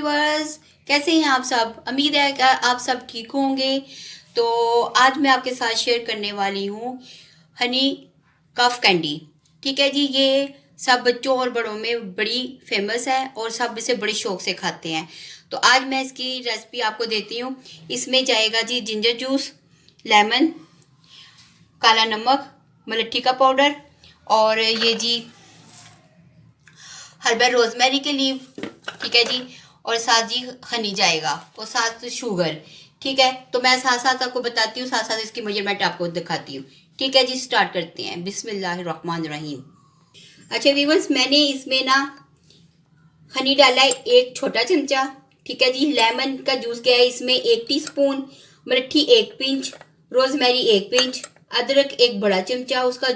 Viewers, कैसे हैं आप सब। उम्मीद है कि आप सब ठीक होंगे। तो आज मैं आपके साथ शेयर करने वाली हूँ हनी कफ कैंडी। ठीक है जी, ये सब बच्चों और बड़ों में बड़ी फेमस है और सब इसे बड़े शौक से खाते हैं। तो आज मैं इसकी रेसिपी आपको देती हूँ। इसमें जाएगा जी जिंजर जूस, लेमन, काला नमक, मलट्ठी का पाउडर और ये जी हर्बल रोजमेरी के लीव। ठीक है जी, और साथ जी हनी जाएगा और साथ शुगर। ठीक है, तो मैं साथ साथ आपको बताती हूँ, साथ साथ इसकी मेजरमेंट आपको दिखाती हूँ। ठीक है जी, स्टार्ट करते हैं। बिस्मिल्लाहिर्रहमानिर्रहीम। अच्छा व्यूअर्स, मैंने इसमें ना हनी डाला है 1 छोटा चमचा। ठीक है जी, लेमन का जूस क्या है इसमें 1 टीस्पून, मलट्ठी 1 पिंच, रोजमेरी 1 पिंच, अदरक 1 बड़ा चमचा। उसका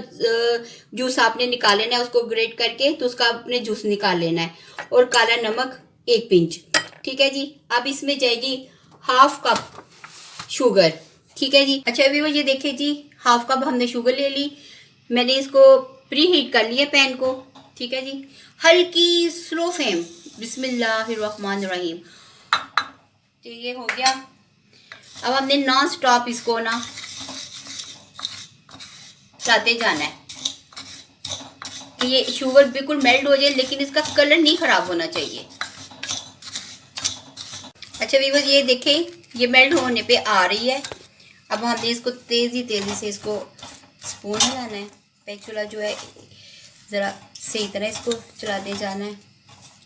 जूस आपने निकाल लेना है, उसको ग्रेट करके तो उसका आपने जूस निकाल लेना है। और काला नमक 1 पिंच। ठीक है जी, अब इसमें जाएगी ½ कप शुगर। ठीक है जी। अच्छा व्यूअर, ये देखिए जी, ½ कप हमने शुगर ले ली। मैंने इसको प्री हीट कर लिया पैन को। ठीक है जी, हल्की स्लो फ्लेम। बिस्मिल्लाहिर्रहमानिर्रहीम। तो ये हो गया। अब हमने नॉन स्टॉप इसको ना चलाते जाना है कि ये शुगर बिल्कुल मेल्ट हो जाए, लेकिन इसका कलर नहीं खराब होना चाहिए। अच्छा व्यूअर, ये देखें, ये मेल्ट होने पे आ रही है। अब हमने इसको तेजी से इसको स्पून हिलाना है। पैचुला जो है ज़रा सही तरह इसको चलाते जाना है।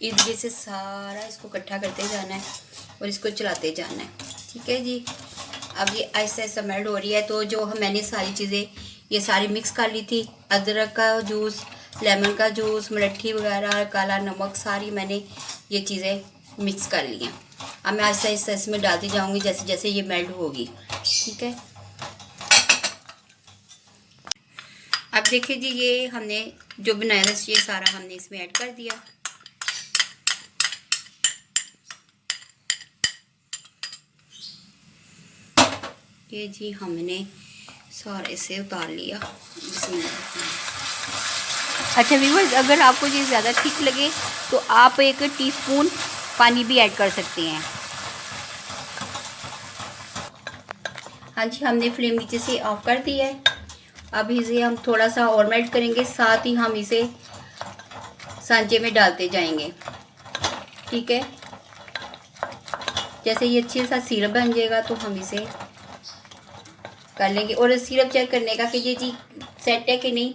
इर्द गिर्द से सारा इसको इकट्ठा करते जाना है और इसको चलाते जाना है। ठीक है जी, अब ये आहिस्ता आहिस्ता मेल्ट हो रही है। तो जो मैंने सारी चीज़ें ये सारी मिक्स कर ली थी, अदरक का जूस, लेमन का जूस, मलट्ठी वगैरह, काला नमक, सारी मैंने ये चीज़ें मिक्स कर ली हैं। अब मैं आहिस्ता आहिस्ता इसमें डालती जाऊँगी जैसे जैसे ये मेल्ट होगी। ठीक है, अब देखिए जी, ये हमने जो बनाया था ये सारा हमने इसमें ऐड कर दिया। ये जी हमने सारे से उतार लिया। अच्छा व्यूअर्स, अगर आपको ये ज़्यादा थिक लगे तो आप 1 टीस्पून पानी भी ऐड कर सकते हैं। हाँ जी, हमने फ्लेम नीचे से ऑफ कर दिया है। अब इसे हम थोड़ा सा और मेल्ट करेंगे, साथ ही हम इसे सांचे में डालते जाएंगे। ठीक है, जैसे ये अच्छे सा सिरप बन जाएगा तो हम इसे कर लेंगे। और सिरप चेक करने का कि ये जी सेट है कि नहीं,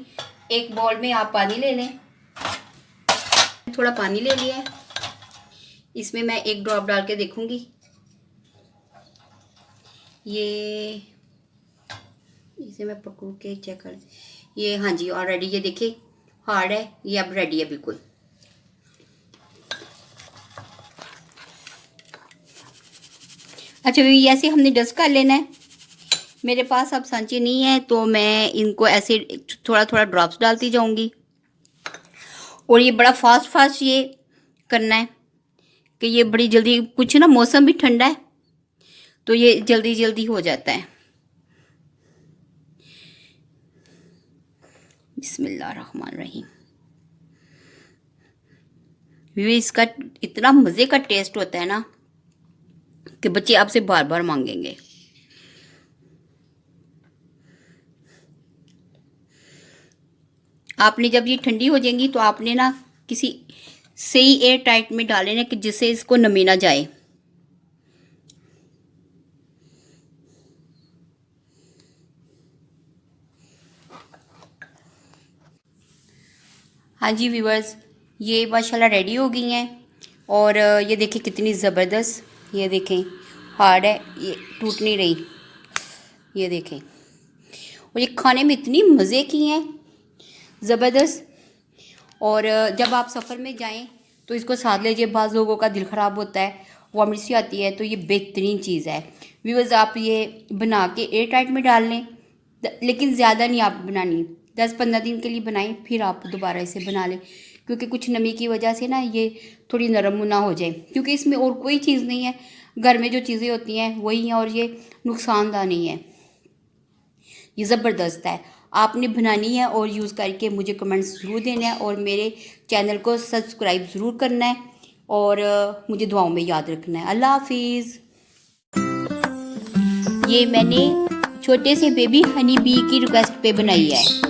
एक बाउल में आप पानी ले लें। थोड़ा पानी ले लिया है, इसमें मैं 1 ड्रॉप डाल के देखूंगी। ये इसे मैं पकड़ के चेक कर, ये हाँ जी ऑलरेडी ये देखिए हार्ड है, ये अब रेडी है बिल्कुल। अच्छा ये ऐसे हमने डस्ट कर लेना है। मेरे पास अब सांचे नहीं है तो मैं इनको ऐसे थोड़ा थोड़ा ड्रॉप्स डालती जाऊंगी। और ये बड़ा फास्ट ये करना है कि ये बड़ी जल्दी, कुछ ना मौसम भी ठंडा है तो ये जल्दी जल्दी हो जाता है। बिस्मिल्लाहिर्रहमानिर्रहीम। इसका इतना मज़े का टेस्ट होता है ना कि बच्चे आपसे बार बार मांगेंगे। आपने जब ये ठंडी हो जाएंगी तो आपने ना किसी सही एयर टाइट में डाल लेना कि जिससे इसको नमी ना जाए। हाँ जी व्यूअर्स, ये माशाल्लाह रेडी हो गई हैं। और ये देखें कितनी ज़बरदस्त, ये देखें हार्ड है, ये टूट नहीं रही। ये देखें, और ये खाने में इतनी मज़े की हैं, ज़बरदस्त। और जब आप सफ़र में जाएं तो इसको साथ लीजिए। बाज़ लोगों का दिल ख़राब होता है, वॉमिट सी आती है, तो ये बेहतरीन चीज़ है। व्यूअर्स, आप ये बना के एयर टाइट में डाल लें, लेकिन ज़्यादा नहीं आप बनानी, 10-15 दिन के लिए बनाएं, फिर आप दोबारा इसे बना लें। क्योंकि कुछ नमी की वजह से ना ये थोड़ी नरम ना हो जाए, क्योंकि इसमें और कोई चीज़ नहीं है, घर में जो चीज़ें होती हैं वही हैं और ये नुकसानदाह नहीं है, ये ज़बरदस्त है। आपने बनानी है और यूज़ करके मुझे कमेंट्स ज़रूर देना है और मेरे चैनल को सब्सक्राइब ज़रूर करना है। और मुझे दुआओं में याद रखना है। अल्लाह हाफिज़। ये मैंने छोटे से बेबी हनी बी की रिक्वेस्ट पे बनाई है।